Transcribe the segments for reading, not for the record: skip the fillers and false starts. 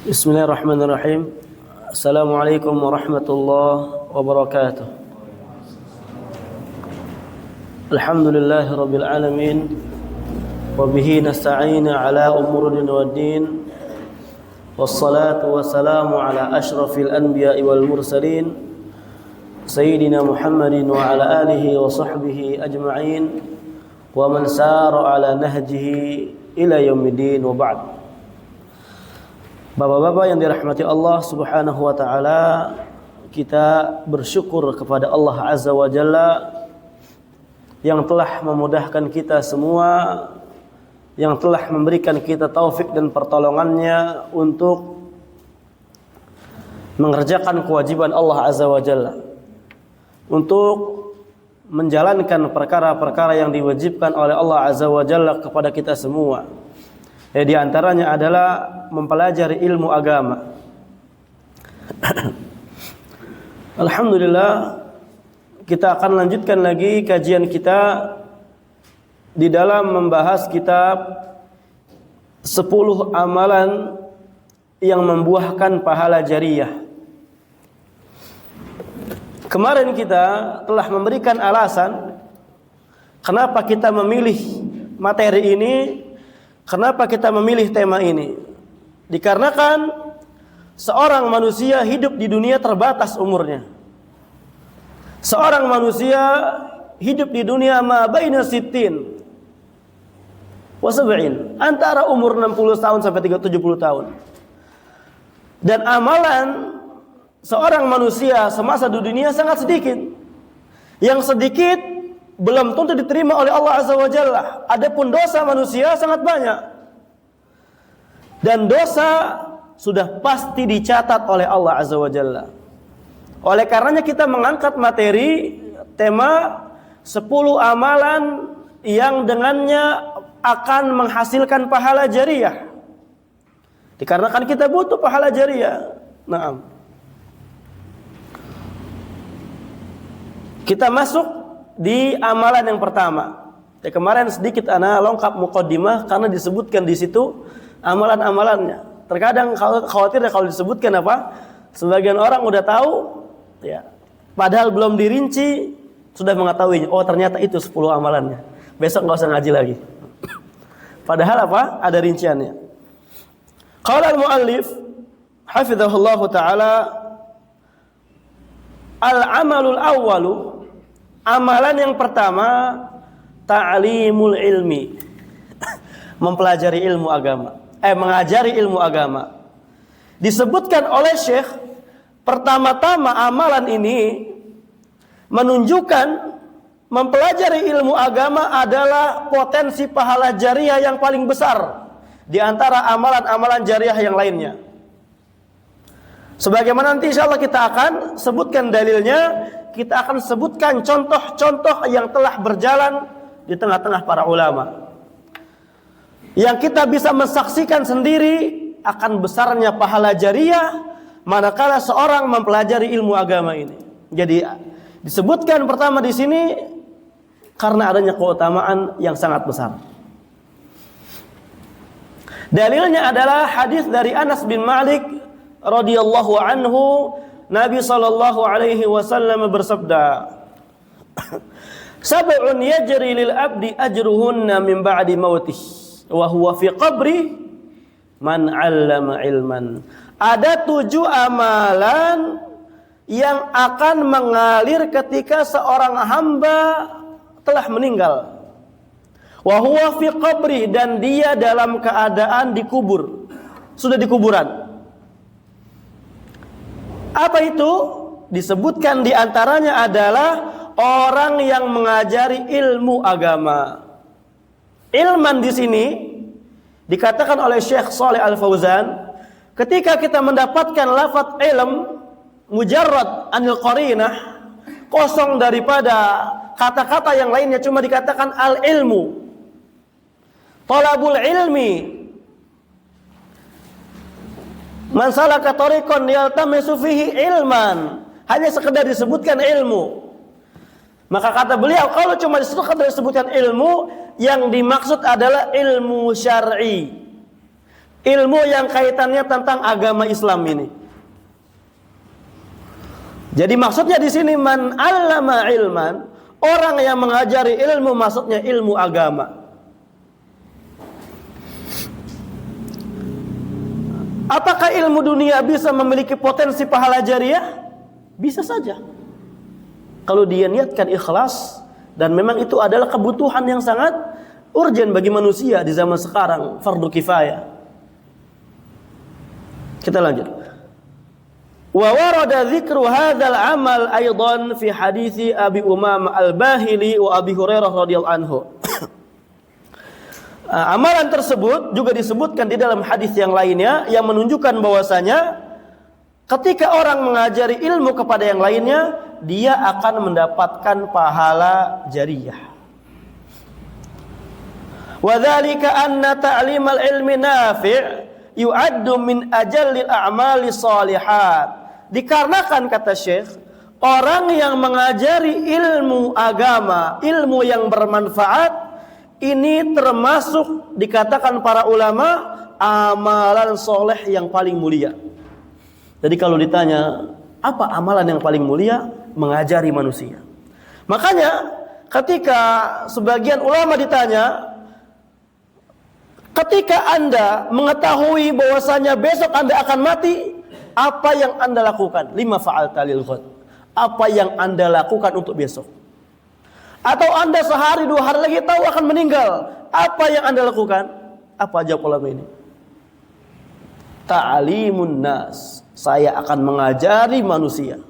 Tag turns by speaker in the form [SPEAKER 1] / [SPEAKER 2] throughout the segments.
[SPEAKER 1] Bismillahirrahmanirrahim. Assalamualaikum warahmatullahi wabarakatuh. Alhamdulillahi rabbil alamin. Wabihi nasta'inu ala umurin waddin. Wassalatu wassalamu ala ashrafil anbiya'i wal mursalin Sayyidina Muhammadin wa ala alihi wa sahbihi ajma'in wa man sara ala nahjihi ila yaumiddin wa ba'd. Bapak-bapak yang dirahmati Allah Subhanahu wa taala, kita bersyukur kepada Allah Azza wa Jalla yang telah memudahkan kita semua, yang telah memberikan kita taufik dan pertolongannya untuk mengerjakan kewajiban Allah Azza wa Jalla, untuk menjalankan perkara-perkara yang diwajibkan oleh Allah Azza wa Jalla kepada kita semua. Di antaranya adalah mempelajari ilmu agama. Alhamdulillah, kita akan lanjutkan lagi kajian kita di dalam membahas kitab 10 amalan yang membuahkan pahala jariyah. Kemarin kita telah memberikan alasan kenapa kita memilih materi ini, kenapa kita memilih tema ini. Dikarenakan seorang manusia hidup di dunia terbatas umurnya. Seorang manusia hidup di dunia ma baina sittin wa sab'in, antara umur 60 tahun sampai 70 tahun. Dan amalan seorang manusia semasa di dunia sangat sedikit. Yang sedikit belum tentu diterima oleh Allah Azza wa Jalla. Adapun dosa manusia sangat banyak. Dan dosa sudah pasti dicatat oleh Allah Azza wa Jalla. Oleh karenanya kita mengangkat materi tema 10 amalan yang dengannya akan menghasilkan pahala jariyah. Dikarenakan kita butuh pahala jariyah. Naam. Kita masuk di amalan yang pertama. Kemarin sedikit ana lengkap muqaddimah karena disebutkan di situ amalan-amalannya. Terkadang khawatir kalau disebutkan apa? Sebagian orang udah tahu, ya. Padahal belum dirinci sudah mengetahui. Oh, ternyata itu 10 amalannya. Besok enggak usah ngaji lagi. Padahal apa? Ada rinciannya. Qala al-muallif hafizahullahu taala, al-amalul awwalu, amalan yang pertama, ta'limul ilmi, mempelajari ilmu agama, mengajari ilmu agama. Disebutkan oleh Syekh, pertama-tama amalan ini menunjukkan mempelajari ilmu agama adalah potensi pahala jariyah yang paling besar di antara amalan-amalan jariyah yang lainnya. Sebagaimana nanti insyaallah kita akan sebutkan dalilnya, kita akan sebutkan contoh-contoh yang telah berjalan di tengah-tengah para ulama, yang kita bisa mensaksikan sendiri akan besarnya pahala jariyah manakala seorang mempelajari ilmu agama ini. Jadi disebutkan pertama di sini karena adanya keutamaan yang sangat besar. Dalilnya adalah hadis dari Anas bin Malik radhiyallahu anhu. Nabi sallallahu alaihi wasallam bersabda, "Sab'un yajri lil abdi ajruhunna min ba'di mautih wa huwa fi qabri man 'allama ilman." Ada 7 amalan yang akan mengalir ketika seorang hamba telah meninggal. Wa huwa fi qabri, dan dia dalam keadaan dikubur, sudah di kuburan. Apa itu? Disebutkan diantaranya adalah orang yang mengajari ilmu agama. Ilman di sini dikatakan oleh Syekh Shalih Al Fauzan, ketika kita mendapatkan lafaz ilm mujarrad anil qarinah, kosong daripada kata-kata yang lainnya, cuma dikatakan al ilmu, talabul ilmi, man salaka tariqan yaltamisu fihi ilman, hanya sekedar disebutkan ilmu. Maka kata beliau, kalau cuma sekedar disebutkan ilmu, yang dimaksud adalah ilmu syar'i. ilmu yang kaitannya tentang agama Islam ini. Jadi maksudnya di sini man 'allama ilman, orang yang mengajari ilmu maksudnya ilmu agama. Apakah ilmu dunia bisa memiliki potensi pahala jariah? Bisa saja. Kalau dia niatkan ikhlas dan memang itu adalah kebutuhan yang sangat urgen bagi manusia di zaman sekarang, fardu kifayah. Kita lanjut. Wa warada dzikru hadzal amal aidan fi hadithi Abi Umamah Al-Bahili wa Abi Hurairah radhiyallahu anhu. Amalan tersebut juga disebutkan di dalam hadis yang lainnya yang menunjukkan bahwasanya ketika orang mengajari ilmu kepada yang lainnya, dia akan mendapatkan pahala jariyah. Wa dzalika anna ta'limal ilmi nafi' yu'addu min ajallil a'mali shalihat. Dikarenakan kata Syekh, orang yang mengajari ilmu agama, ilmu yang bermanfaat, ini termasuk dikatakan para ulama amalan soleh yang paling mulia. Jadi kalau ditanya apa amalan yang paling mulia, mengajari manusia. Makanya ketika sebagian ulama ditanya, ketika Anda mengetahui bahwasanya besok Anda akan mati, apa yang Anda lakukan? Lima fa'alta lil ghad. Apa yang Anda lakukan untuk besok? Atau Anda sehari 2 hari lagi tahu akan meninggal, apa yang Anda lakukan? Apa jawab ulama ini? Ta'alimun nas. Saya akan mengajari manusia.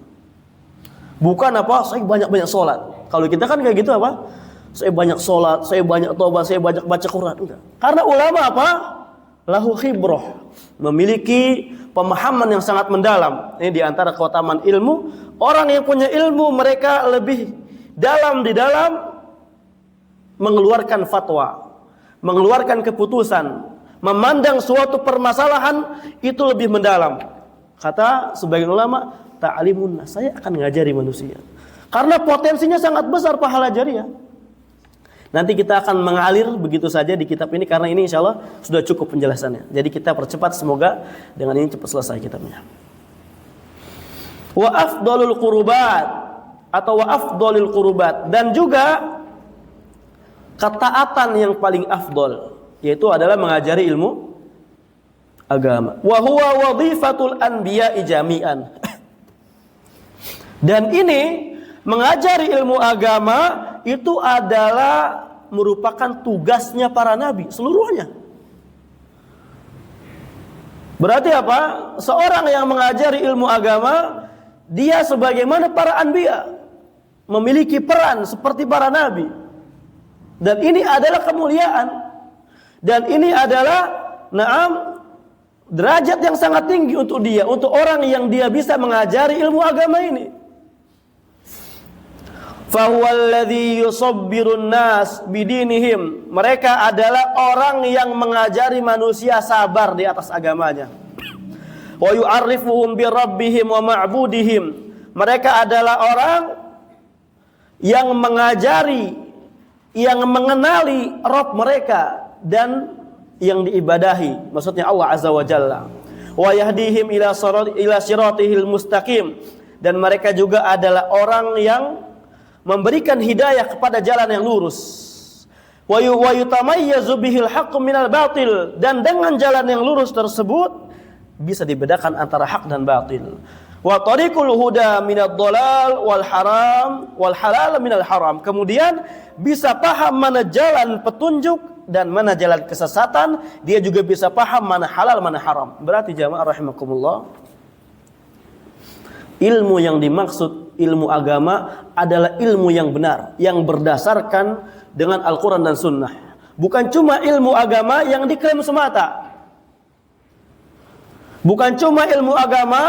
[SPEAKER 1] Bukan apa? Saya banyak-banyak sholat. Kalau kita kan kayak gitu apa? Saya banyak sholat, saya banyak tobat, saya banyak baca Quran. Enggak. Karena ulama apa? Lahu khibrah. Memiliki pemahaman yang sangat mendalam. Ini diantara keutamaan ilmu. Orang yang punya ilmu mereka lebih dalam di dalam mengeluarkan fatwa, mengeluarkan keputusan, memandang suatu permasalahan itu lebih mendalam. Kata sebagian ulama, ta'alimun nas, saya akan ngajari manusia. Karena potensinya sangat besar pahala jariah. Nanti kita akan mengalir begitu saja di kitab ini karena ini insya Allah sudah cukup penjelasannya. Jadi kita percepat, semoga dengan ini cepat selesai kitabnya. Wa afdalul qurubat atau wa afdalul qurubat, dan juga ketaatan yang paling afdal yaitu adalah mengajari ilmu agama. Wa huwa wadhifatul anbiya'i jami'an. Dan ini mengajari ilmu agama itu adalah merupakan tugasnya para nabi seluruhnya. Berarti apa? Seorang yang mengajari ilmu agama, dia sebagaimana para anbiya memiliki peran seperti para nabi. Dan ini adalah kemuliaan. Dan ini adalah derajat yang sangat tinggi untuk dia, untuk orang yang dia bisa mengajari ilmu agama ini. Fahuwallazi yusabbirun nas bidinihim. Mereka adalah orang yang mengajari manusia sabar di atas agamanya. Wa yu'arrifuhum bi rabbihim wa ma'budihim. Mereka adalah orang yang mengajari, yang mengenali Rabb mereka dan yang diibadahi, maksudnya Allah Azza wa Jalla. Wa yahdihim ila siratihil mustaqim. Dan mereka juga adalah orang yang memberikan hidayah kepada jalan yang lurus. Wa yutamayyazu bihil haqqu minal batil. Dan dengan jalan yang lurus tersebut bisa dibedakan antara hak dan batil. Wa tariqul huda minad dhalal wal haram wal halal minal haram. Kemudian bisa paham mana jalan petunjuk dan mana jalan kesesatan. Dia juga bisa paham mana halal mana haram. Berarti jamaah rahimakumullah, ilmu yang dimaksud ilmu agama adalah ilmu yang benar, yang berdasarkan dengan Al-Quran dan Sunnah. Bukan cuma ilmu agama yang diklaim semata. Bukan cuma ilmu agama,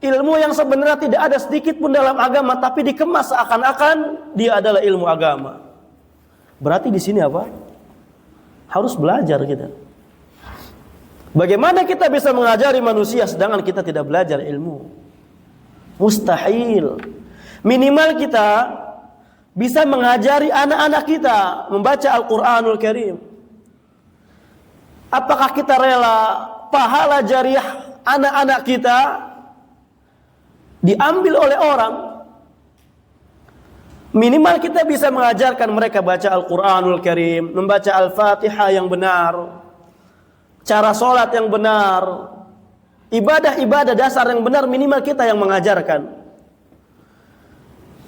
[SPEAKER 1] ilmu yang sebenarnya tidak ada sedikit pun dalam agama, tapi dikemas seakan-akan dia adalah ilmu agama. Berarti di sini apa? Harus belajar kita. Bagaimana kita bisa mengajari manusia sedangkan kita tidak belajar ilmu? Mustahil. Minimal kita bisa mengajari anak-anak kita membaca Al-Quranul Karim. Apakah kita rela pahala jariah anak-anak kita diambil oleh orang? Minimal kita bisa mengajarkan mereka baca Al-Quranul Karim, membaca Al-Fatihah yang benar, cara sholat yang benar, ibadah-ibadah dasar yang benar, minimal kita yang mengajarkan.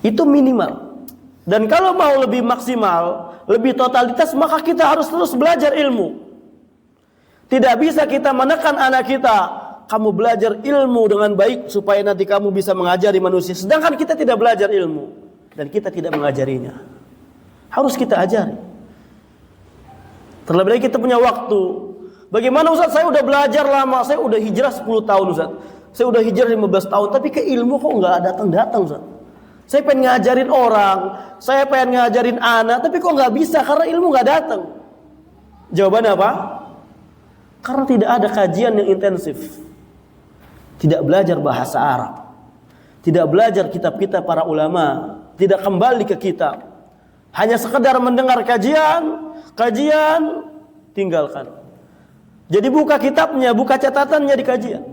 [SPEAKER 1] Itu minimal. Dan kalau mau lebih maksimal, lebih totalitas, maka kita harus terus belajar ilmu. Tidak bisa kita menekan anak kita, kamu belajar ilmu dengan baik supaya nanti kamu bisa mengajari manusia, sedangkan kita tidak belajar ilmu dan kita tidak mengajarinya. Harus kita ajari. Terlebih lagi kita punya waktu. Bagaimana Ustaz, saya udah belajar lama, saya udah hijrah 10 tahun Ustaz, saya udah hijrah 15 tahun, tapi ke ilmu kok nggak datang-datang Ustaz. Saya pengen ngajarin orang, saya pengen ngajarin anak, tapi kok nggak bisa karena ilmu nggak datang. Jawabannya apa? Karena tidak ada kajian yang intensif, tidak belajar bahasa Arab, tidak belajar kitab-kitab para ulama, tidak kembali ke kitab, hanya sekedar mendengar kajian, tinggalkan. Jadi buka kitabnya, buka catatannya di kajian.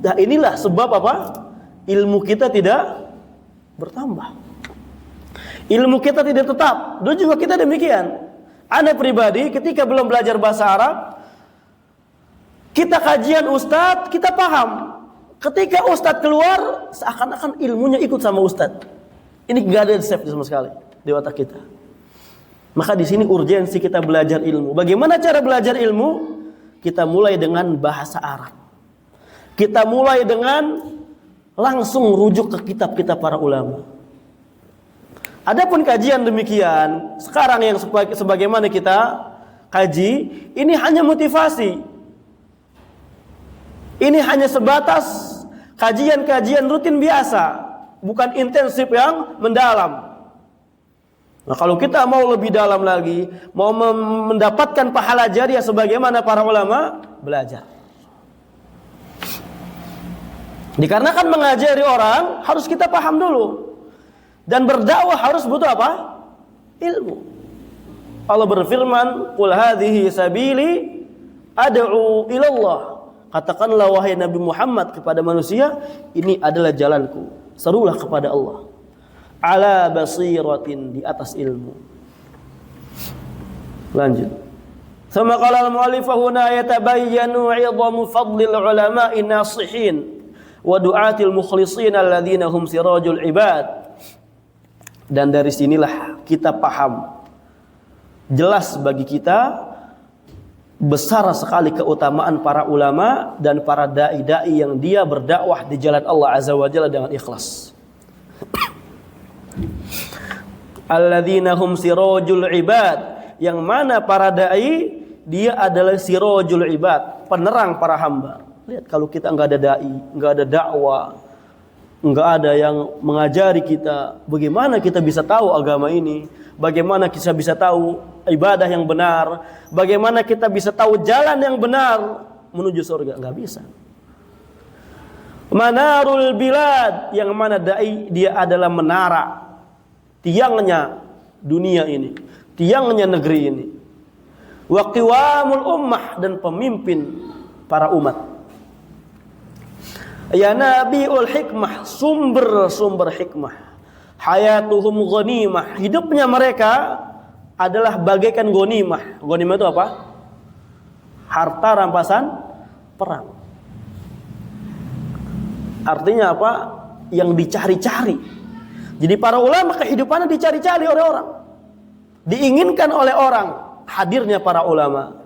[SPEAKER 1] Nah inilah sebab apa? Ilmu kita tidak bertambah, ilmu kita tidak tetap. Dulu juga kita demikian. Ana pribadi ketika belum belajar bahasa Arab, kita kajian ustadz, kita paham. Ketika ustadz keluar, seakan-akan ilmunya ikut sama ustadz. Ini gak ada save sama sekali di otak kita. Maka di sini urgensi kita belajar ilmu. Bagaimana cara belajar ilmu? Kita mulai dengan bahasa Arab. Kita mulai dengan langsung rujuk ke kitab-kitab para ulama. Adapun kajian demikian, sekarang yang sebagaimana kita kaji, ini hanya motivasi. Ini hanya sebatas kajian-kajian rutin biasa, bukan intensif yang mendalam. Nah, kalau kita mau lebih dalam lagi, mau mendapatkan pahala jariah sebagaimana para ulama, belajar. Dikarenakan mengajari orang harus kita paham dulu, dan berdakwah harus butuh apa? Ilmu. Allah berfirman, "Qul hadhihi sabili ad'u ila Allah." Katakanlah wahai Nabi Muhammad kepada manusia, ini adalah jalanku, serulah kepada Allah. Ala basiratin, di atas ilmu. Lanjut. Thumma qala al-mu'allif huna yatabayyanu 'idhamu fadlil ulama'i nasihin wa du'atil mukhlisin alladhina hum sirajul ibad. Dan dari sinilah kita paham, jelas bagi kita besar sekali keutamaan para ulama dan para dai-dai yang dia berdakwah di jalan Allah Azza wa Jalla dengan ikhlas. Alladzina hum sirajul ibad, yang mana para dai dia adalah sirajul ibad, penerang para hamba. Lihat, kalau kita enggak ada dai, enggak ada dakwah, enggak ada yang mengajari kita, bagaimana kita bisa tahu agama ini? Bagaimana kita bisa tahu ibadah yang benar? Bagaimana kita bisa tahu jalan yang benar menuju surga? Enggak bisa. Manarul bilad, yang mana dai dia adalah menara, tiangnya dunia ini, tiangnya negeri ini. Wa qiwamul ummah, dan pemimpin para umat. Ya nabiul hikmah, sumber hikmah. Hayatuhum ghanimah, hidupnya mereka adalah bagaikan ghanimah. Ghanimah itu apa? Harta rampasan perang. Artinya apa? Yang dicari-cari. Jadi para ulama kehidupannya dicari-cari oleh orang, diinginkan oleh orang hadirnya para ulama,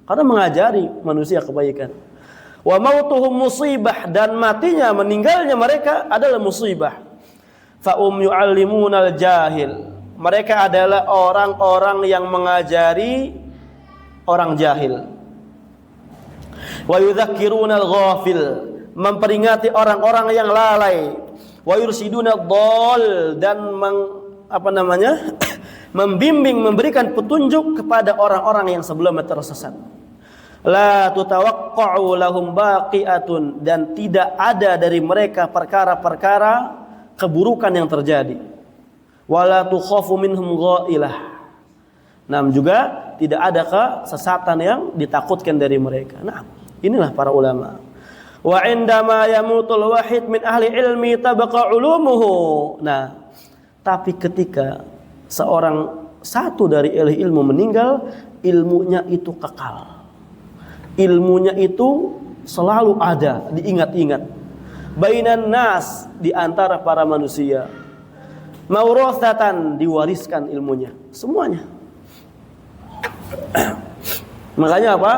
[SPEAKER 1] karena mengajari manusia kebaikan. Wa mautuhum musibah, dan matinya, meninggalnya mereka adalah musibah. Fa yu'allimunal jahil, mereka adalah orang-orang yang mengajari orang jahil. Wa yudzakkirunal ghafil, memperingati orang-orang yang lalai. Wa yursiduna dhal, dan membimbing, memberikan petunjuk kepada orang-orang yang sebelumnya tersesat. La tutawaqqa'u lahum baqi'atun, dan tidak ada dari mereka perkara-perkara keburukan yang terjadi. Wala tukhafu minhum ghailah, Nah, juga tidak ada kesesatan yang ditakutkan dari mereka. Nah, inilah para ulama. Wa indama yamutul wahid min ahli ilmi tabqa ulumuhu. Nah, tapi ketika seorang satu dari ahli ilmu meninggal, ilmunya itu kekal. Ilmunya itu selalu ada, diingat-ingat. Bainan nas, di antara para manusia. Maurathatan, diwariskan ilmunya, semuanya. Makanya apa?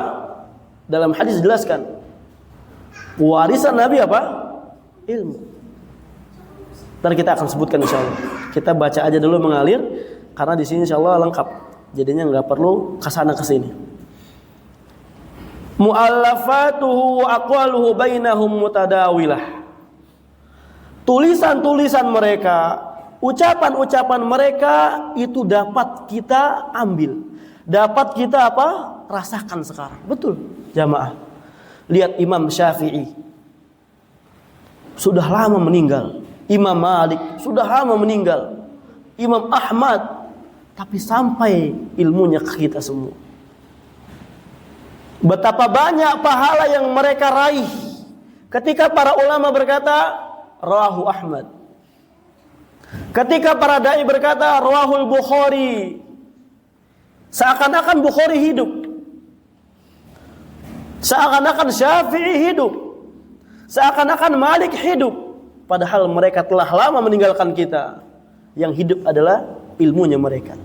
[SPEAKER 1] Dalam hadis jelaskan, warisan Nabi apa? Ilmu. Ntar kita akan sebutkan insyaallah. Kita baca aja dulu mengalir, karena di sini insyaallah lengkap. Jadinya nggak perlu kesana kesini. Mu'allafatuhu wa aqwaluhu bainahum mutadawilah. Tulisan-tulisan mereka, ucapan-ucapan mereka itu dapat kita ambil, dapat kita apa? Rasakan sekarang. Betul, jamaah. Lihat Imam Syafi'i, sudah lama meninggal. Imam Malik sudah lama meninggal. Imam Ahmad, tapi sampai ilmunya ke kita semua. Betapa banyak pahala yang mereka raih ketika para ulama berkata rawahu Ahmad. Ketika para dai berkata rawahul Bukhari, seakan-akan Bukhari hidup, seakan-akan Syafi'i hidup, seakan-akan Malik hidup, padahal mereka telah lama meninggalkan kita. Yang hidup adalah ilmunya mereka.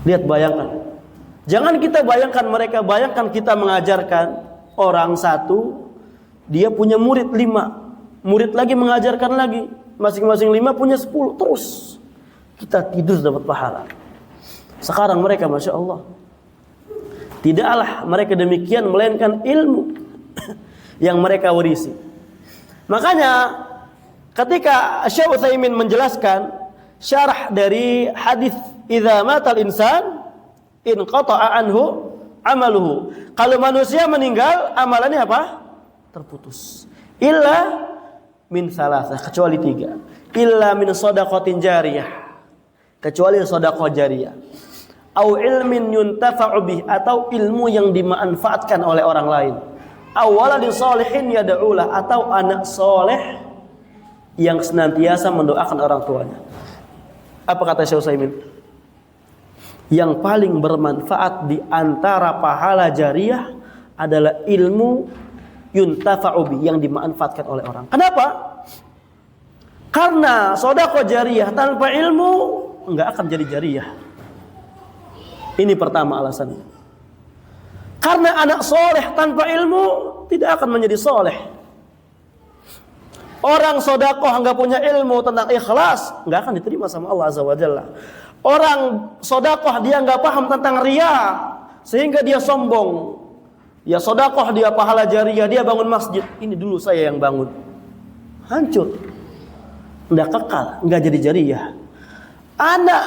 [SPEAKER 1] Lihat, bayangkan. Jangan kita bayangkan mereka, bayangkan kita mengajarkan orang satu, dia punya murid 5, murid lagi mengajarkan lagi, masing-masing 5 punya 10, terus kita tidur dapat pahala. Sekarang mereka Masya Allah, tidaklah mereka demikian, melainkan ilmu yang mereka warisi. Makanya ketika Syekh Utsaimin menjelaskan syarah dari hadis idza matal insan in qata'a anhu amaluhu. Kalau manusia meninggal, amalannya apa? Terputus. Illa min salasah, kecuali 3. Illa min shadaqatin jariyah, kecuali sedekah jariyah. Au ilmin yuntafa'u bih, atau ilmu yang dimanfaatkan oleh orang lain. Aw waladin shalihin yad'ulah, atau anak soleh yang senantiasa mendoakan orang tuanya. Apa kata Syekh Utsaimin? Yang paling bermanfaat di antara pahala jariyah adalah ilmu yuntafa'u bi, yang dimanfaatkan oleh orang. Kenapa? Karena sedekah jariyah tanpa ilmu enggak akan jadi jariyah. Ini pertama alasannya. Karena anak soleh tanpa ilmu tidak akan menjadi soleh. Orang sedekah enggak punya ilmu tentang ikhlas, enggak akan diterima sama Allah Azza wa Jalla. Orang sedekah dia enggak paham tentang riya, sehingga dia sombong. Ya sedekah dia pahala jariyah, dia bangun masjid, ini dulu saya yang bangun. Hancur. Enggak kekal, enggak jadi jariyah. Anak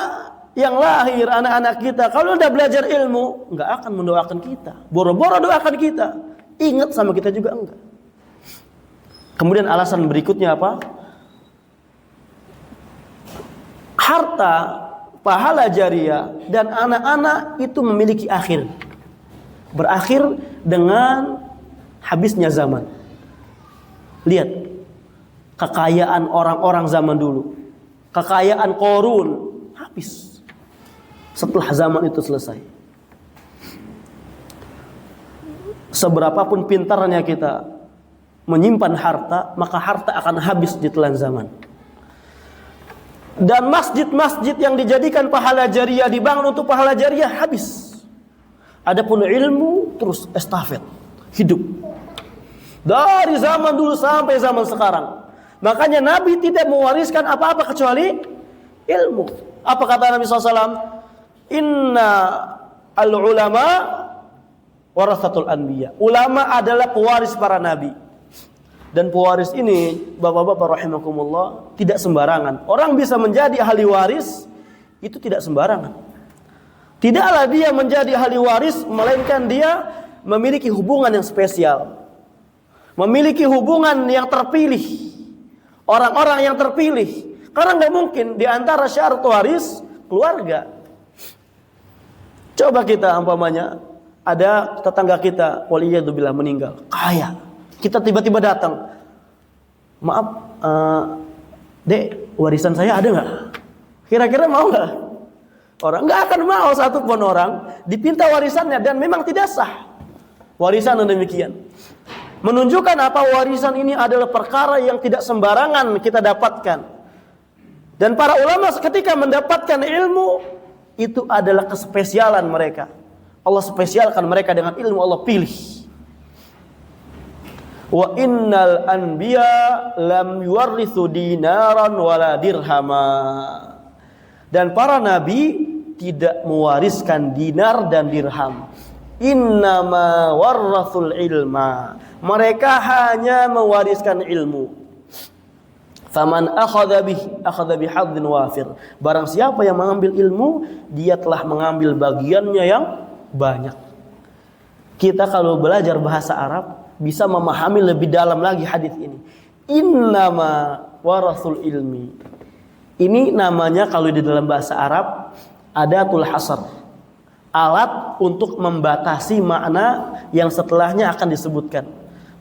[SPEAKER 1] yang lahir, anak-anak kita kalau udah belajar ilmu, enggak akan mendoakan kita. Boro-boro doakan kita. Ingat sama kita juga enggak. Kemudian alasan berikutnya apa? Harta, pahala jariyah dan anak-anak itu memiliki akhir. Berakhir dengan habisnya zaman. Lihat kekayaan orang-orang zaman dulu. Kekayaan Qarun habis setelah zaman itu selesai. Seberapapun pintarnya kita menyimpan harta, maka harta akan habis di telan zaman. Dan masjid-masjid yang dijadikan pahala jariyah, dibangun untuk pahala jariyah, habis. Adapun ilmu terus estafet, hidup. Dari zaman dulu sampai zaman sekarang. Makanya Nabi tidak mewariskan apa-apa kecuali ilmu. Apa kata Nabi SAW? Inna al-ulama warasatul anbiya. Ulama adalah pewaris para nabi. Dan pewaris ini, bapak-bapak rahimakumullah, tidak sembarangan. Orang bisa menjadi ahli waris, itu tidak sembarangan. Tidaklah dia menjadi ahli waris, melainkan dia memiliki hubungan yang spesial. Memiliki hubungan yang terpilih. Orang-orang yang terpilih. Karena nggak mungkin di antara syarat waris, keluarga. Coba kita umpamanya ada tetangga kita waliyadzubillah meninggal, kaya. Kita tiba-tiba datang. Maaf, Dek, warisan saya ada nggak? Kira-kira mau nggak? Orang nggak akan mau, satupun orang dipinta warisannya, dan memang tidak sah warisan yang demikian. Menunjukkan apa? Warisan ini adalah perkara yang tidak sembarangan kita dapatkan. Dan para ulama ketika mendapatkan ilmu, itu adalah kespesialan mereka. Allah spesialkan mereka dengan ilmu, Allah pilih. Wa innal anbiya lam yuwarrithu dinaran wala dirhama. Dan para nabi tidak mewariskan dinar dan dirham. Innama warrathul ilma. Mereka hanya mewariskan ilmu. Faman akhadha bihadzin wafir. Barang siapa yang mengambil ilmu, dia telah mengambil bagiannya yang banyak. Kita kalau belajar bahasa Arab bisa memahami lebih dalam lagi hadis ini. Innama warathul ilmi. Ini namanya kalau di dalam bahasa Arab adatul hasr. Alat untuk membatasi makna yang setelahnya akan disebutkan.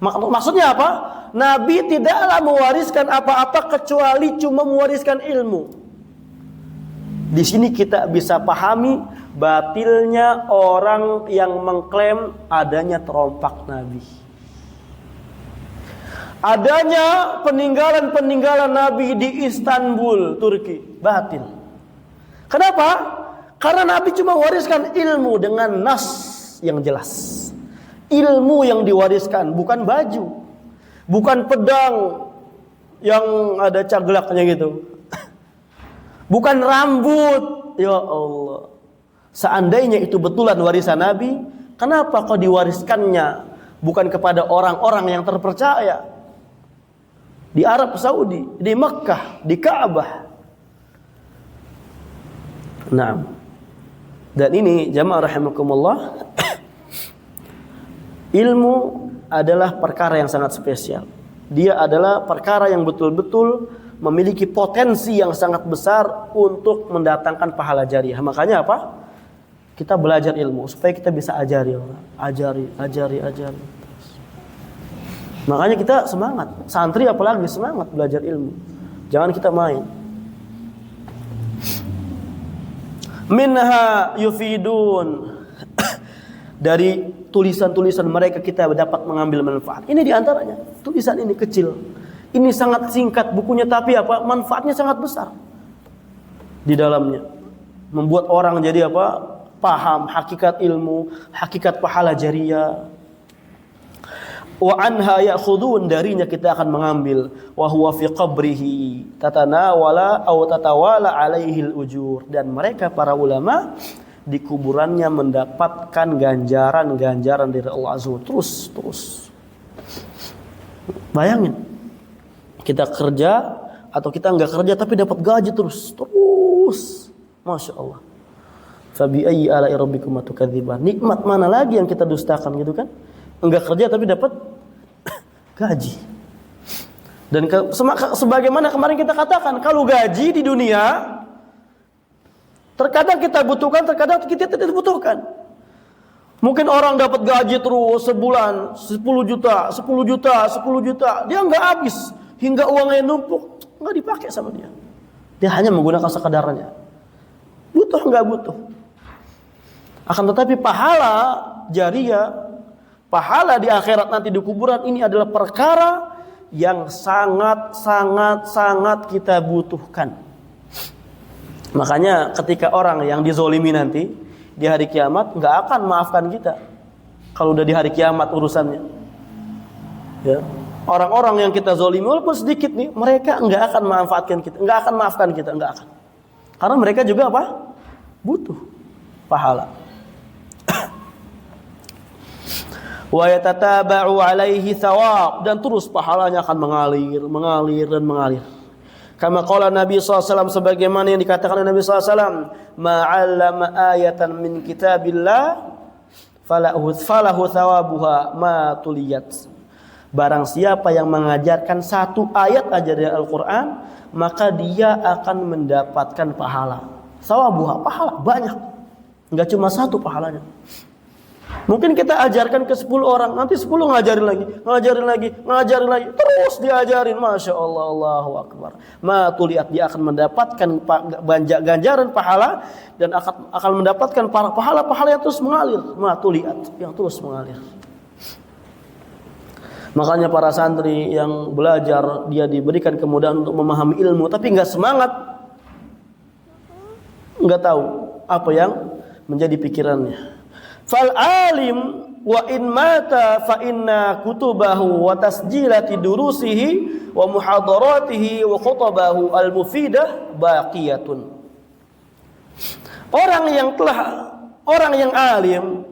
[SPEAKER 1] Maksudnya apa? Nabi tidaklah mewariskan apa-apa kecuali cuma mewariskan ilmu. Di sini kita bisa pahami batilnya orang yang mengklaim adanya terompak Nabi. Adanya peninggalan-peninggalan Nabi di Istanbul, Turki, batil. Kenapa? Karena Nabi cuma wariskan ilmu dengan nas yang jelas. Ilmu yang diwariskan, bukan baju, bukan pedang yang ada caglaknya gitu, bukan rambut. Ya Allah, seandainya itu betulan warisan Nabi, kenapa kok diwariskannya bukan kepada orang-orang yang terpercaya di Arab Saudi, di Mekkah, di Ka'bah? Nah, dan ini jamaah rahimakumullah, ilmu adalah perkara yang sangat spesial. Dia adalah perkara yang betul-betul memiliki potensi yang sangat besar untuk mendatangkan pahala jariah. Makanya apa? Kita belajar ilmu supaya kita bisa ajari orang. Ajari. Makanya kita semangat. Santri apalagi semangat belajar ilmu. Jangan kita main. Minha yufidun. Dari tulisan-tulisan mereka kita dapat mengambil manfaat. Ini diantaranya. Tulisan ini kecil. Ini sangat singkat bukunya, tapi apa? Manfaatnya sangat besar di dalamnya. Membuat orang jadi apa? Paham hakikat ilmu, hakikat pahala jariah. Wa anha ya'khudun, darinya kita akan mengambil. Wa huwa fi qabrihi tatanawala aw tatawala alaihi al-ujur. Dan mereka para ulama di kuburannya mendapatkan ganjaran-ganjaran dari Allah Azza wa Jalla. Terus. Bayangin, kita kerja atau kita enggak kerja tapi dapat gaji terus. Masya Allah. Fabi ayyi ala'i rabbikum tukadziban. Nikmat mana lagi yang kita dustakan gitu kan? Enggak kerja tapi dapat gaji. Dan sebagaimana kemarin kita katakan, kalau gaji di dunia terkadang kita butuhkan, terkadang kita tidak butuhkan. Mungkin orang dapat gaji terus sebulan 10 juta, 10 juta, 10 juta. Dia enggak habis hingga uangnya numpuk, enggak dipakai sama dia. Dia hanya menggunakan sekadarnya. Butuh enggak butuh. Akan tetapi pahala jariah, pahala di akhirat nanti di kuburan, ini adalah perkara yang sangat kita butuhkan. Makanya ketika orang yang dizolimi nanti di hari kiamat nggak akan maafkan kita. Kalau udah di hari kiamat urusannya, ya, orang-orang yang kita zolimi walaupun sedikit nih, mereka nggak akan manfaatkan kita, nggak akan maafkan kita, nggak akan. Karena mereka juga apa? Butuh pahala. Wa yatataba'u alaihi thawab, dan terus pahalanya akan mengalir. Kama qala Nabi SAW, sebagaimana yang dikatakan oleh Nabi SAW, ma'allama ayatan min kitabillah falahu thawabuha ma tuliyat. Barang siapa yang mengajarkan satu ayat aja dari Al-Quran, maka dia akan mendapatkan pahala. Thawabuha, pahala banyak. Enggak cuma satu pahalanya. Mungkin kita ajarkan ke 10 orang, nanti 10 ngajarin lagi, terus diajarin. Masya Allah, Allahu Akbar. Ma tuliat, dia akan mendapatkan ganjaran pahala dan akan mendapatkan pahala-pahala yang terus mengalir. Ma tuliat, yang terus mengalir. Makanya para santri yang belajar, dia diberikan kemudahan untuk memahami ilmu, tapi nggak semangat, nggak tahu apa yang menjadi pikirannya. Fal alim wa in mata fa inna kutubahu wa tasjilati durusihi wa muhadaratihi wa khutabahu al mufidah baqiyatun. Orang yang alim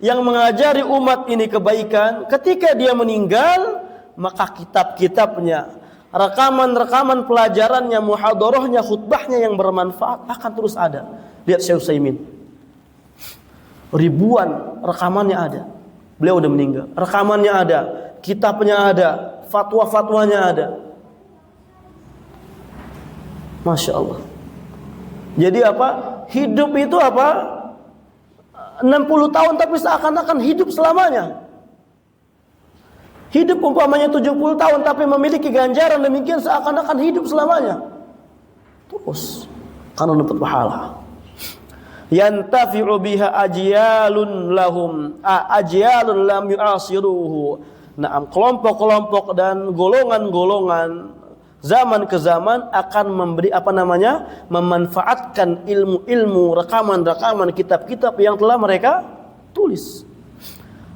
[SPEAKER 1] yang mengajari umat ini kebaikan, ketika dia meninggal, maka kitab-kitabnya, rekaman-rekaman pelajarannya, muhadarahnya, khutbahnya yang bermanfaat akan terus ada. Lihat Syekh Utsaimin. Ribuan rekamannya ada. Beliau udah meninggal. Rekamannya ada, kitabnya ada, fatwa-fatwanya ada. Masya Allah. Jadi apa? Hidup itu apa? 60 tahun tapi seakan-akan hidup selamanya. Hidup umpamanya 70 tahun tapi memiliki ganjaran demikian seakan-akan hidup selamanya. Terus karena dapat pahala. Yantafi'u biha ajyalun lam yu'asiruhu. Nah, kelompok-kelompok dan golongan-golongan zaman ke zaman akan memberi memanfaatkan ilmu-ilmu, rekaman-rekaman, kitab-kitab yang telah mereka tulis.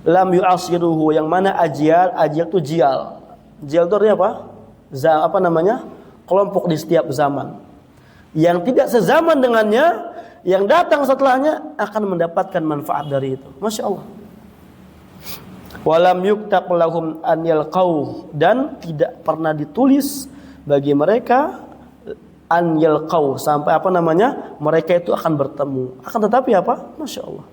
[SPEAKER 1] Lam yu'asiruhu, yang mana ajyal itu jial. Jial itu artinya apa? Kelompok di setiap zaman. Yang tidak sezaman dengannya, yang datang setelahnya akan mendapatkan manfaat dari itu. Masya Allah. Walam yuktab lahum an yalqauh, dan tidak pernah ditulis bagi mereka an yalqauh sampai mereka itu akan bertemu. Akan tetapi apa? Masya Allah.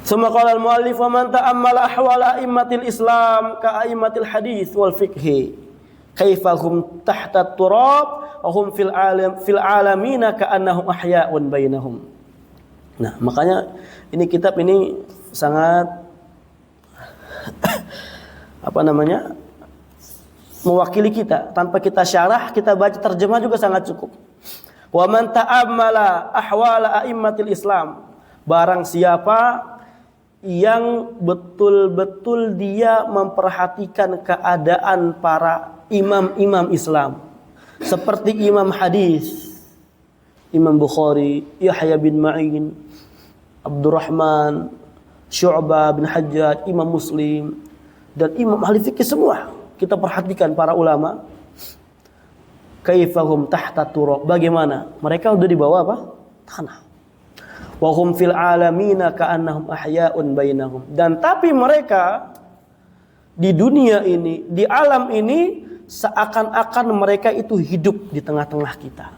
[SPEAKER 1] Summa qala al-muallif wa man ta'ammala ahwala a'immatil Islam ka a'immatil hadits wal fiqh kaifahum tahta turab wa hum fil alamina ka'annahum ahya'un bainahum. Nah, makanya ini kitab ini sangat mewakili kita. Tanpa kita syarah, kita baca terjemah juga sangat cukup. Wa man ta'ammala ahwala a'immatil Islam, barang siapa yang betul-betul dia memperhatikan keadaan para imam-imam Islam, seperti imam hadis, Imam Bukhari, Yahya bin Ma'in, Abdurrahman, Syu'bah bin Hajjaj, Imam Muslim, dan imam ahli fikih semua. Kita perhatikan para ulama. Kaifahum tahta turab, bagaimana mereka udah di bawah tanah. Wa hum fil alamina ka'annahum ahya'un bainahum, dan tapi mereka di dunia ini, di alam ini, seakan-akan mereka itu hidup di tengah-tengah kita.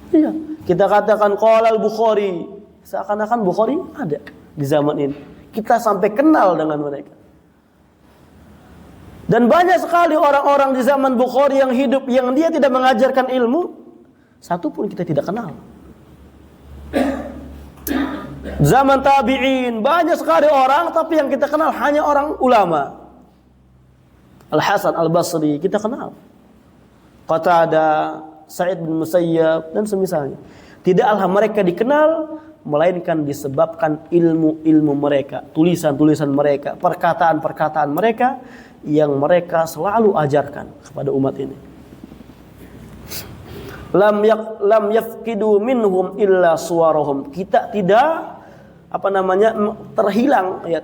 [SPEAKER 1] Iya, kita katakan qala al-Bukhari, seakan-akan Bukhari ada di zaman ini. Kita sampai kenal dengan mereka. Dan banyak sekali orang-orang di zaman Bukhari yang hidup, yang dia tidak mengajarkan ilmu, satu pun kita tidak kenal. Zaman tabi'in banyak sekali orang, tapi yang kita kenal hanya orang ulama. Al-Hasan Al-Basri kita kenal, Qatadah, Sa'id bin Musayyab dan semisalnya. Tidaklah mereka dikenal melainkan disebabkan ilmu-ilmu mereka, tulisan-tulisan mereka, perkataan-perkataan mereka yang mereka selalu ajarkan kepada umat ini. Lam yafqidu minhum illa suwarahum. Kita tidak terhilang, ya,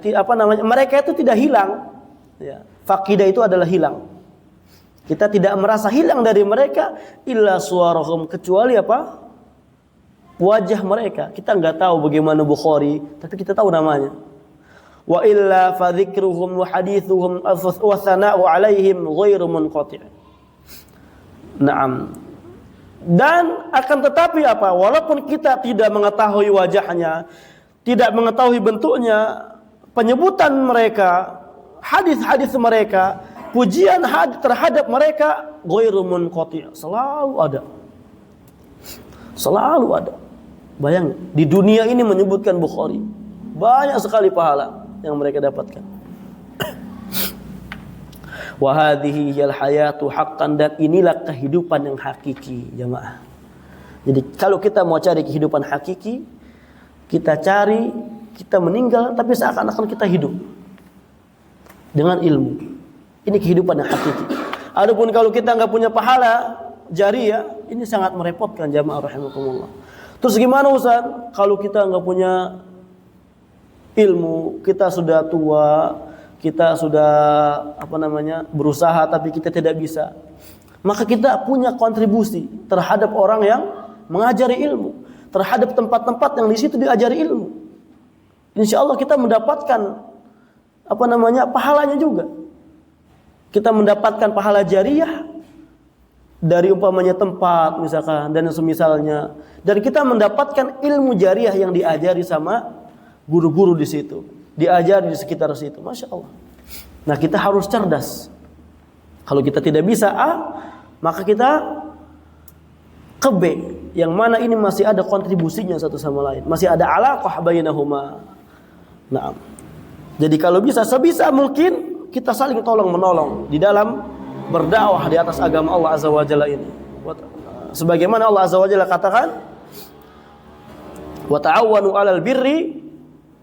[SPEAKER 1] mereka itu tidak hilang, ya. Faqidah itu adalah hilang. Kita tidak merasa hilang dari mereka illa suwarahum, kecuali wajah mereka. Kita enggak tahu bagaimana Bukhari, tapi kita tahu namanya. Wa illa fa dzikruhum wa hadithuhum wa thana'u 'alaihim ghairu munqati'. Naam. Dan akan tetapi walaupun kita tidak mengetahui wajahnya, tidak mengetahui bentuknya, penyebutan mereka, hadis-hadis mereka, pujian terhadap mereka ghairu munqati', selalu ada. Selalu ada. Bayangin, di dunia ini menyebutkan Bukhari, banyak sekali pahala yang mereka dapatkan. Wa hadhihi hiyal hayatu haqqan, dan inilah kehidupan yang hakiki, jemaah. Jadi kalau kita mau cari kehidupan hakiki, kita cari, kita meninggal tapi seakan-akan kita hidup dengan ilmu. Ini kehidupan yang hakiki. Adapun kalau kita enggak punya pahala jariyah, ini sangat merepotkan, jemaah rahimakumullah. Terus gimana Ustaz? Kalau kita enggak punya ilmu, kita sudah tua, kita sudah berusaha tapi kita tidak bisa, maka kita punya kontribusi terhadap orang yang mengajari ilmu, terhadap tempat-tempat yang di situ diajari ilmu. Insya Allah kita mendapatkan pahalanya juga. Kita mendapatkan pahala jariyah dari umpamanya tempat misalkan dan semisalnya, dan kita mendapatkan ilmu jariyah yang diajari sama guru-guru di situ, diajari di sekitar situ. Masya Allah. Nah, kita harus cerdas. Kalau kita tidak bisa A, maka kita ke B, yang mana ini masih ada kontribusinya satu sama lain, masih ada alaqah bainahuma. Nah, jadi kalau bisa, sebisa mungkin kita saling tolong menolong di dalam berdakwah di atas agama Allah Azza wa Jalla ini. Sebagaimana Allah Azza wa Jalla katakan, wa ta'awanu 'alal birri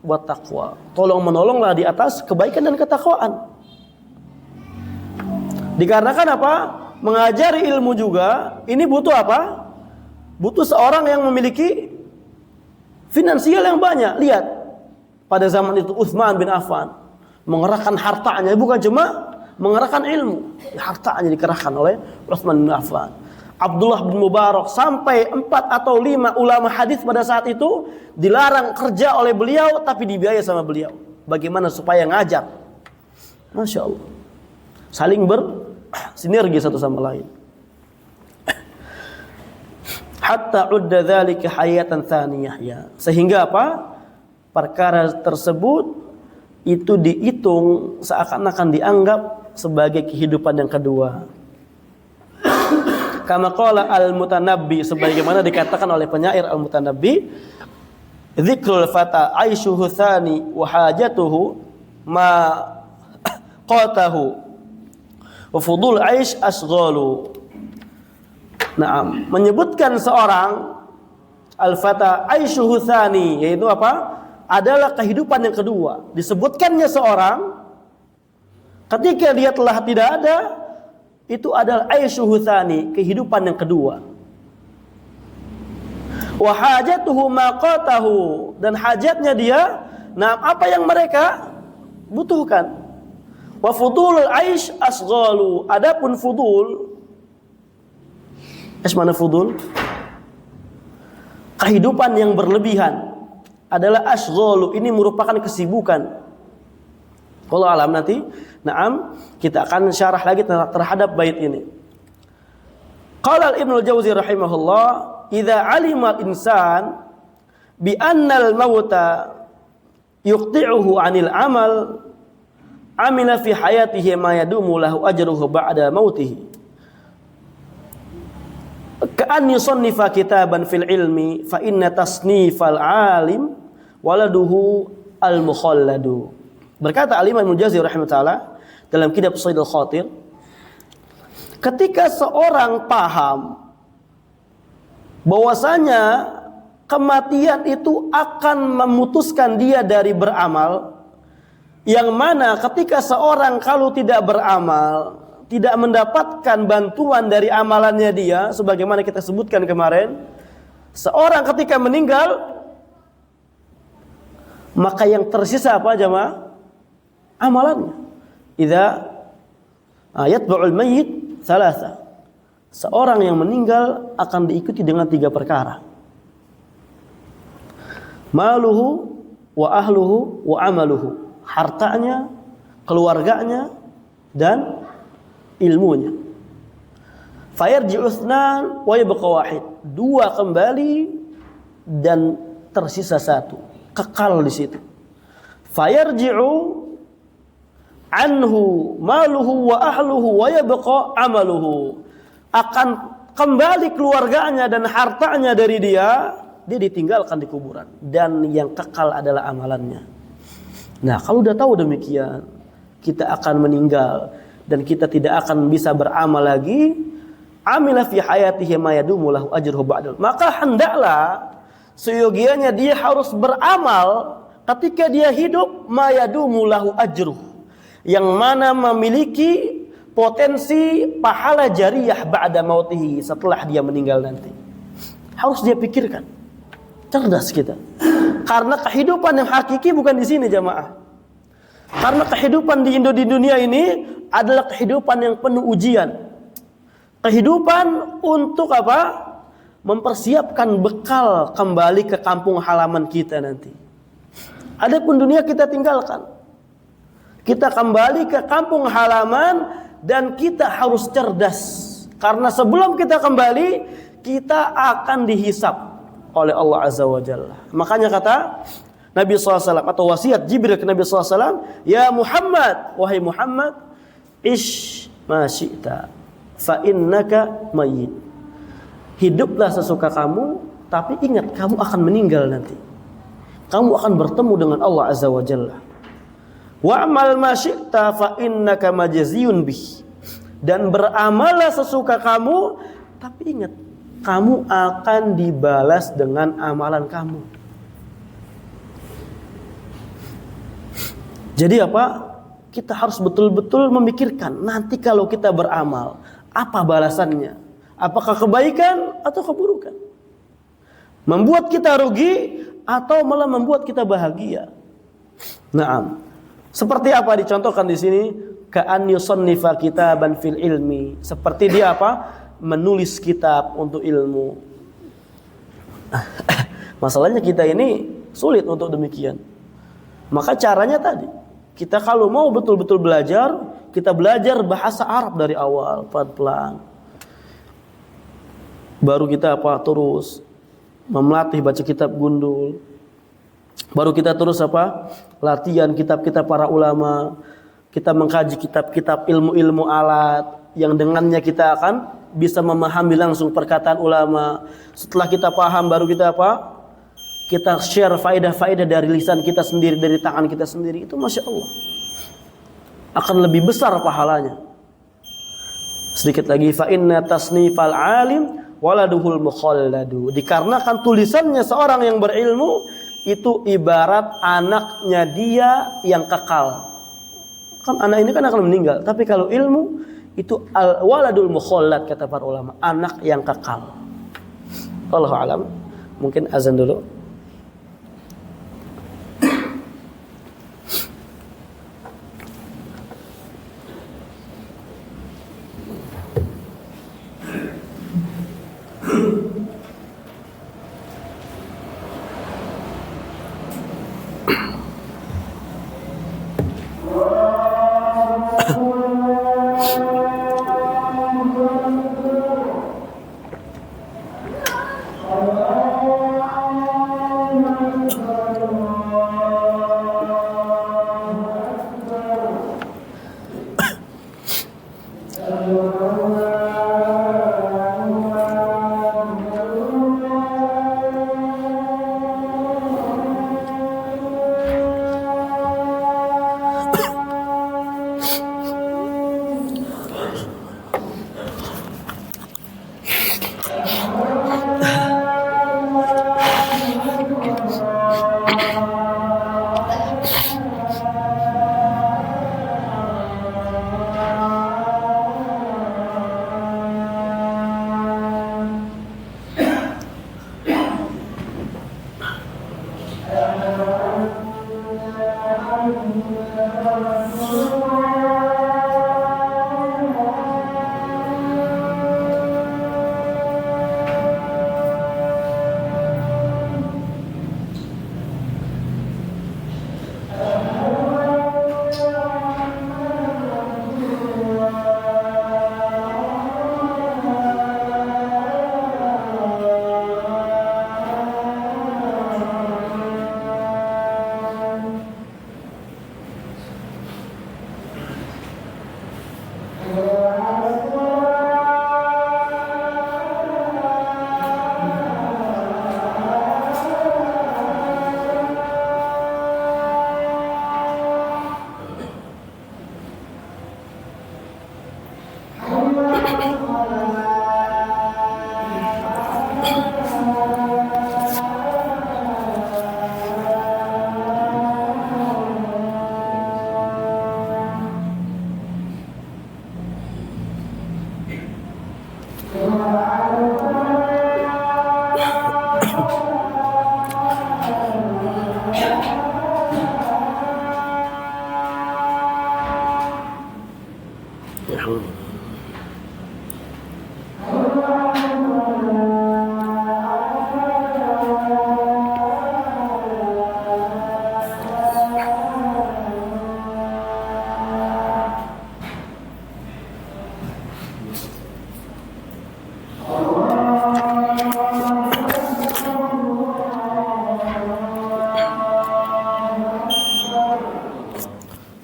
[SPEAKER 1] wat taqwa. Tolong menolonglah di atas kebaikan dan ketakwaan. Dikarenakan apa? Mengajari ilmu juga ini butuh apa? Butuh seorang yang memiliki finansial yang banyak. Lihat, pada zaman itu Utsman bin Affan mengerahkan hartanya, bukan cuma mengerahkan ilmu, hartanya dikerahkan oleh Utsman bin Affan. Abdullah bin Mubarak sampai 4 atau 5 ulama hadis pada saat itu dilarang kerja oleh beliau tapi dibiayai sama beliau. Bagaimana supaya ngajar? Masya Allah. Saling bersinergi satu sama lain. Hatta udda dzalika hayatan tsaniyah, ya. Sehingga apa? Perkara tersebut itu dihitung seakan-akan dianggap sebagai kehidupan yang kedua. Kama qala al-Mutanabbi, sebagaimana dikatakan oleh penyair al-Mutanabbi, dzikrul fata aishuhu tsani wa hajatuhu ma qatahu wa fudul aish asghalu. Naam, menyebutkan seorang al-fata aishuhu tsani, yaitu apa? Adalah kehidupan yang kedua. Disebutkannya seorang ketika dia telah tidak ada, itu adalah aishuhu tsani, kehidupan yang kedua. Wa hajatuhu ma qatahu, dan hajatnya dia, nah apa yang mereka butuhkan. Wa fudulul aish asghalu, adapun fudul, mana fudul? Kehidupan yang berlebihan adalah asghalu, ini merupakan kesibukan. Wallahu alam, nanti naam kita akan syarah lagi terhadap bait ini. Qala Ibnu Jauzi rahimahullah, idza alima al-insan bi anna al-mauta yuqti'uhu 'anil amal amila fi hayatihi ma yadumu lahu ajruhu ba'da mautihi. Ka'an yusannifa kitaban fil ilmi fa inna tasnifal alim waladuhu al-mukhalladu. Berkata Al-Imam Ibnu Jauzi rahimahullah dalam kitab Saidul Khatir, ketika seorang paham bahwasanya kematian itu akan memutuskan dia dari beramal, yang mana ketika seorang kalau tidak beramal, tidak mendapatkan bantuan dari amalannya dia, sebagaimana kita sebutkan kemarin, seorang ketika meninggal, maka yang tersisa apa jemaah? Amalannya. Idza yatba'ul mayyit thalatha. Seorang yang meninggal akan diikuti dengan 3 perkara. Maluhu wa ahluhu wa amaluhu. Hartanya, keluarganya, dan ilmunya. Fayarji'u itsnan wa yabqa wahid. 2 kembali dan tersisa 1. Kekal di situ. Fayarji'u anhu maluhu wa ahluhu wa yabqa amaluhu. akan kembali keluarganya dan hartanya dari dia ditinggalkan di kuburan, dan yang kekal adalah amalannya. Nah, kalau udah tahu demikian, kita akan meninggal dan kita tidak akan bisa beramal lagi. Amila fi hayatihi ma yadumu lahu ajruhu ba'dal. Maka hendaklah seyogianya dia harus beramal ketika dia hidup ma yadumu lahu ajruh, yang mana memiliki potensi pahala jariyah ba'da mautihi, setelah dia meninggal nanti. Harus dia pikirkan. Cerdas kita. Karena kehidupan yang hakiki bukan di sini, jamaah. Karena kehidupan di dunia ini adalah kehidupan yang penuh ujian. Kehidupan untuk apa? Mempersiapkan bekal kembali ke kampung halaman kita nanti. Adapun dunia kita tinggalkan. Kita kembali ke kampung halaman dan kita harus cerdas. Karena sebelum kita kembali, kita akan dihisap oleh Allah Azza wa Jalla. Makanya kata Nabi SAW, atau wasiat Jibril ke Nabi SAW, ya Muhammad, wahai Muhammad, ish ma syi'ta fa innaka mayyit. Hiduplah sesuka kamu, tapi ingat kamu akan meninggal nanti. Kamu akan bertemu dengan Allah Azza wa Jalla. Wa'mal ma syi'ta fa innaka majziyun bih. Dan beramallah sesuka kamu, tapi ingat kamu akan dibalas dengan amalan kamu. Jadi apa? Kita harus betul-betul memikirkan nanti kalau kita beramal, apa balasannya? Apakah kebaikan atau keburukan? Membuat kita rugi atau malah membuat kita bahagia? Naam. Seperti apa dicontohkan di sini? Ka'an yusannifa kitaban fil ilmi. Seperti dia apa? Menulis kitab untuk ilmu. Masalahnya kita ini sulit untuk demikian. Maka caranya tadi, kita kalau mau betul-betul belajar, kita belajar bahasa Arab dari awal, pelan-pelan. Baru kita apa? Terus memelatih baca kitab gundul. Baru kita terus apa? Latihan kitab-kitab para ulama. Kita mengkaji kitab-kitab ilmu-ilmu alat yang dengannya kita akan bisa memahami langsung perkataan ulama. Setelah kita paham, baru kita apa? Kita share faedah-faedah dari lisan kita sendiri, dari tangan kita sendiri. Itu Masya Allah akan lebih besar pahalanya. Sedikit lagi, fa inna tasnifal alim waladuhul mukhalladu. Dikarenakan tulisannya seorang yang berilmu itu ibarat anaknya dia yang kekal. Kan anak ini kan akan meninggal, tapi kalau ilmu itu al-waladul mukhallad, kata para ulama, anak yang kekal. Wallahu alam. Mungkin azan dulu.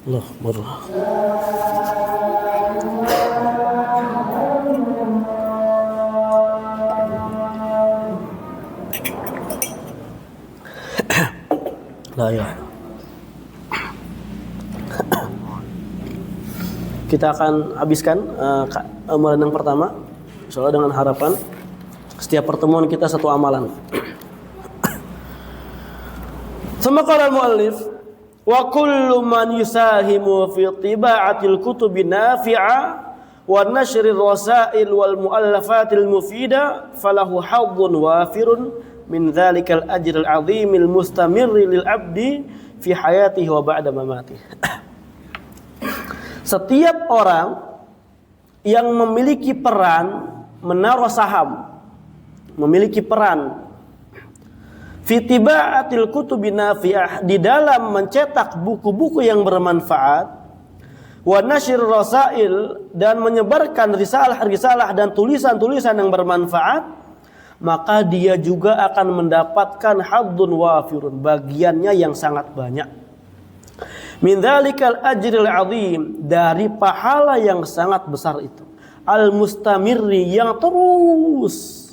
[SPEAKER 1] Allah Akbar. Lah ya. Kita akan habiskan amalan yang pertama, insyaallah dengan harapan setiap pertemuan kita satu amalan. Semakala muallif wa kullu man yusahimu fi tiba'atil kutubi nafi'a wa nashrir rasail wal muallafatil mufida falahu hadzun wafirun min dzalikal ajril azimil mustamirri lil abdi fi hayatihi wa ba'da mamatihi. Setiap orang yang memiliki peran menaruh saham, memiliki peran fi tiba'atil kutubi nafi'ah, di dalam mencetak buku-buku yang bermanfaat, wa nasyir rasail, dan menyebarkan risalah-risalah dan tulisan-tulisan yang bermanfaat, maka dia juga akan mendapatkan hadzun wafirun, bagiannya yang sangat banyak. Min dzalikal ajril azim, dari pahala yang sangat besar itu. Al mustamirri, yang terus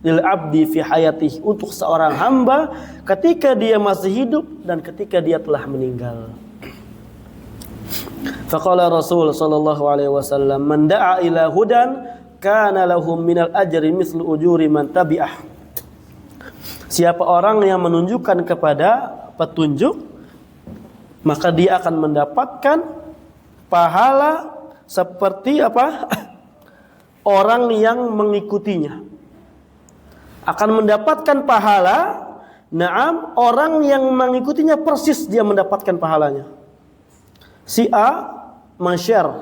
[SPEAKER 1] lil abdi fi hayatihi, untuk seorang hamba ketika dia masih hidup dan ketika dia telah meninggal. Faqala Rasul sallallahu alaihi wasallam, man da'a ila hudan kana lahum minal ajri mislu ujuri man tabi'ah. Siapa orang yang menunjukkan kepada petunjuk, maka dia akan mendapatkan pahala seperti apa? Orang yang mengikutinya akan mendapatkan pahala. Naam, orang yang mengikutinya persis dia mendapatkan pahalanya. Si A men-share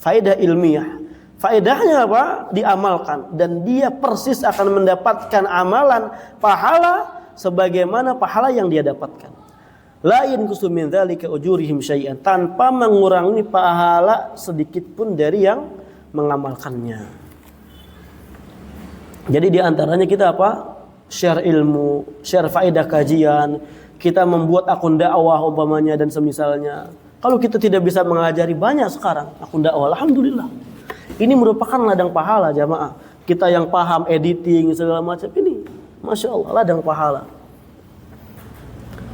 [SPEAKER 1] faedah ilmiah, faedahnya apa? Diamalkan, dan dia persis akan mendapatkan amalan pahala sebagaimana pahala yang dia dapatkan. La yanqusu min dzalika ujurihim syai'an, tanpa mengurangi pahala sedikit pun dari yang mengamalkannya. Jadi di antaranya kita apa? Share ilmu, share faedah kajian, kita membuat akun dakwah umpamanya dan semisalnya. Kalau kita tidak bisa mengajari, banyak sekarang akun dakwah, alhamdulillah. Ini merupakan ladang pahala jamaah. Kita yang paham editing segala macam ini, masya Allah, ladang pahala.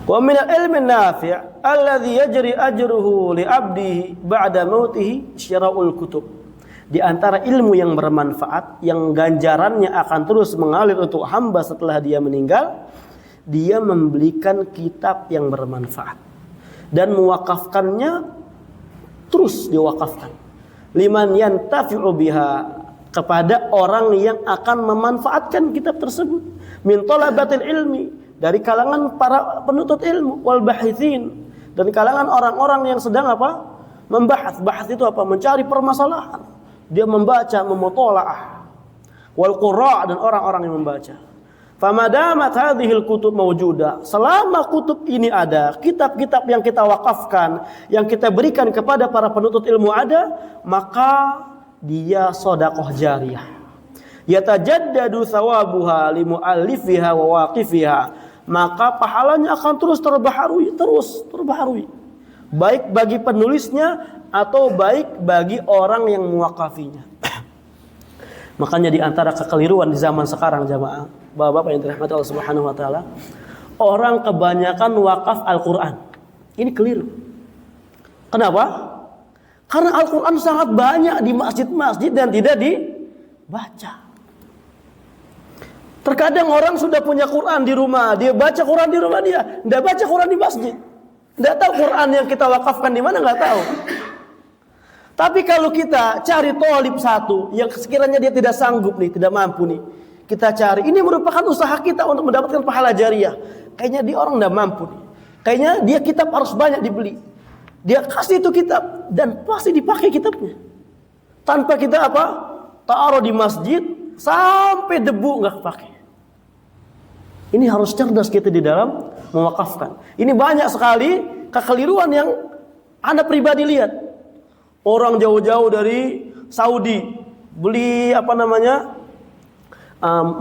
[SPEAKER 1] Wa min al-ilmi an-nafi' alladhi yajri ajruhu li 'abdihi ba'da mautihi syira'ul kutub. Di antara ilmu yang bermanfaat, yang ganjarannya akan terus mengalir untuk hamba setelah dia meninggal, dia membelikan kitab yang bermanfaat dan mewakafkannya, terus diwakafkan. Liman yantafi'u biha, kepada orang yang akan memanfaatkan kitab tersebut. Min talabatil ilmi, dari kalangan para penuntut ilmu, wal bahitsin, dan kalangan orang-orang yang sedang apa? Membahas. Bahas itu apa? Mencari permasalahan. Dia membaca, memutola'ah. Wal qurra', dan orang-orang yang membaca. Famadamat hadhil kutub mawjuda, selama kutub ini ada, kitab-kitab yang kita wakafkan, yang kita berikan kepada para penuntut ilmu ada, maka dia sedekah jariyah. Yatajaddadu thawabuha limu'allifiha wa waqifiha, maka pahalanya akan terus terbaharui, baik bagi penulisnya atau baik bagi orang yang mewakafinya. Makanya di antara kekeliruan di zaman sekarang jamaah, bapak-bapak yang dirahmati Allah Subhanahu wa taala, orang kebanyakan wakaf Al-Qur'an. Ini keliru. Kenapa? Karena Al-Qur'an sangat banyak di masjid-masjid dan tidak dibaca. Terkadang orang sudah punya Quran di rumah, dia baca Quran di rumah dia, tidak baca Quran di masjid. Tidak tahu Quran yang kita wakafkan di mana, nggak tahu. Tapi kalau kita cari thalib satu yang sekiranya dia tidak sanggup nih, tidak mampu nih, kita cari, ini merupakan usaha kita untuk mendapatkan pahala jariyah. Kayaknya dia orang tidak mampu nih, kayaknya dia kitab harus banyak dibeli. Dia kasih itu kitab dan pasti dipakai kitabnya. Tanpa kita apa? Taruh di masjid sampai debu nggak kepake. Ini harus cerdas kita di dalam mewakafkan. Ini banyak sekali kekeliruan yang Anda pribadi lihat. Orang jauh-jauh dari Saudi beli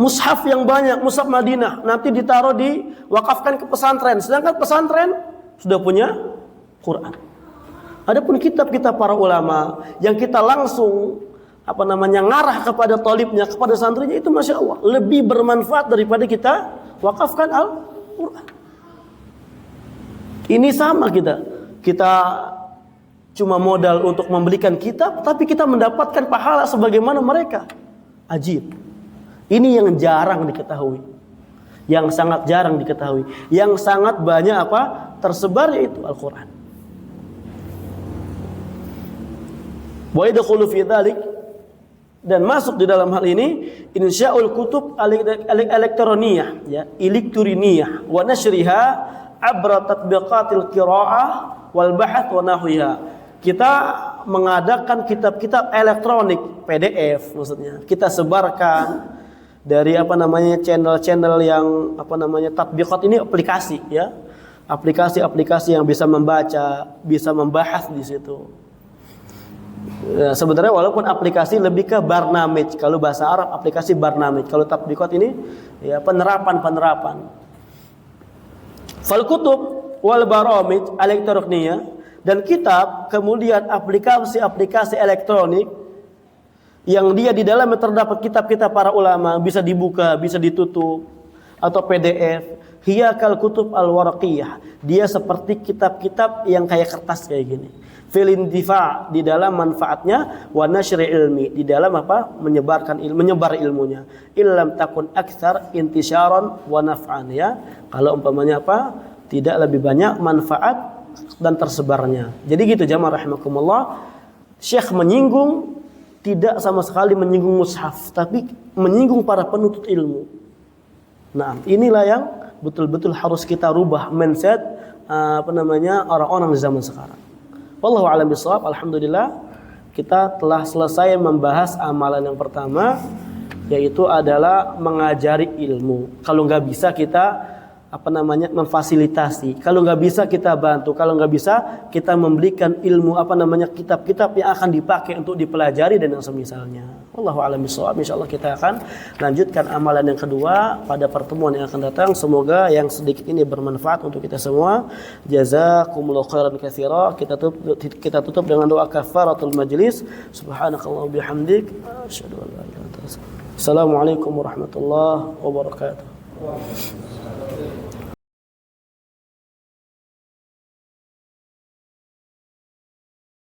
[SPEAKER 1] mushaf yang banyak, mushaf Madinah, nanti ditaruh diwakafkan ke pesantren. Sedangkan pesantren sudah punya Quran. Adapun kitab-kitab para ulama yang kita langsung ngarah kepada thalibnya, kepada santrinya, itu Masya Allah lebih bermanfaat daripada kita wakafkan Al-Quran. Ini sama kita cuma modal untuk membelikan kitab, tapi kita mendapatkan pahala sebagaimana mereka. Ajib. Ini yang jarang diketahui, yang sangat jarang diketahui, yang sangat banyak tersebar, yaitu Al-Quran. Wa yadkhulu fi dzalik, dan masuk di dalam hal ini insya'ul kutub elektroniyah, ya, elektroniyah wa nasyriha abra tatbiqatil qiraah wal bahath wa nahwiha. Kita mengadakan kitab-kitab elektronik, PDF maksudnya. Kita sebarkan dari channel-channel yang tatbiqat, ini aplikasi, ya. Aplikasi-aplikasi yang bisa membaca, bisa membahas di situ. Ya, sebenarnya walaupun aplikasi lebih ke barnamij, kalau bahasa Arab aplikasi barnamij, kalau tatbiqat ini ya penerapan. Fal kutub wal baramij elektroniknya, dan kitab, kemudian aplikasi-aplikasi elektronik yang dia di dalamnya terdapat kitab-kitab para ulama, bisa dibuka, bisa ditutup, atau PDF. Hiya kal kutub al waraqiyah, dia seperti kitab-kitab yang kayak kertas kayak gini. Fil intifa', di dalam manfaatnya, wa nasyri ilmi, di dalam menyebarkan menyebar ilmunya. Illam takun aktsar intisyaran wa naf'an, ya. Kalau umpamanya tidak lebih banyak manfaat dan tersebarnya. Jadi gitu jamaah rahimakumullah. Syekh menyinggung, tidak sama sekali menyinggung mushaf, tapi menyinggung para penuntut ilmu. Nah, inilah yang betul-betul harus kita rubah mindset orang-orang di zaman sekarang. Wallahu a'lam bishawab. Alhamdulillah, kita telah selesai membahas amalan yang pertama, yaitu adalah mengajari ilmu. Kalau nggak bisa kita memfasilitasi. Kalau nggak bisa kita bantu. Kalau nggak bisa kita memberikan ilmu kitab-kitab yang akan dipakai untuk dipelajari dan yang semisalnya. Wallahu a'lam bishawab. Insyaallah kita akan lanjutkan amalan yang kedua pada pertemuan yang akan datang. Semoga yang sedikit ini bermanfaat untuk kita semua. Jazakumullahu khairan katsira. Kita tutup dengan doa kafaratul majlis. Subhanakallah bihamdik, asyhadu an la ilaha illa anta. Assalamualaikum warahmatullahi wabarakatuh.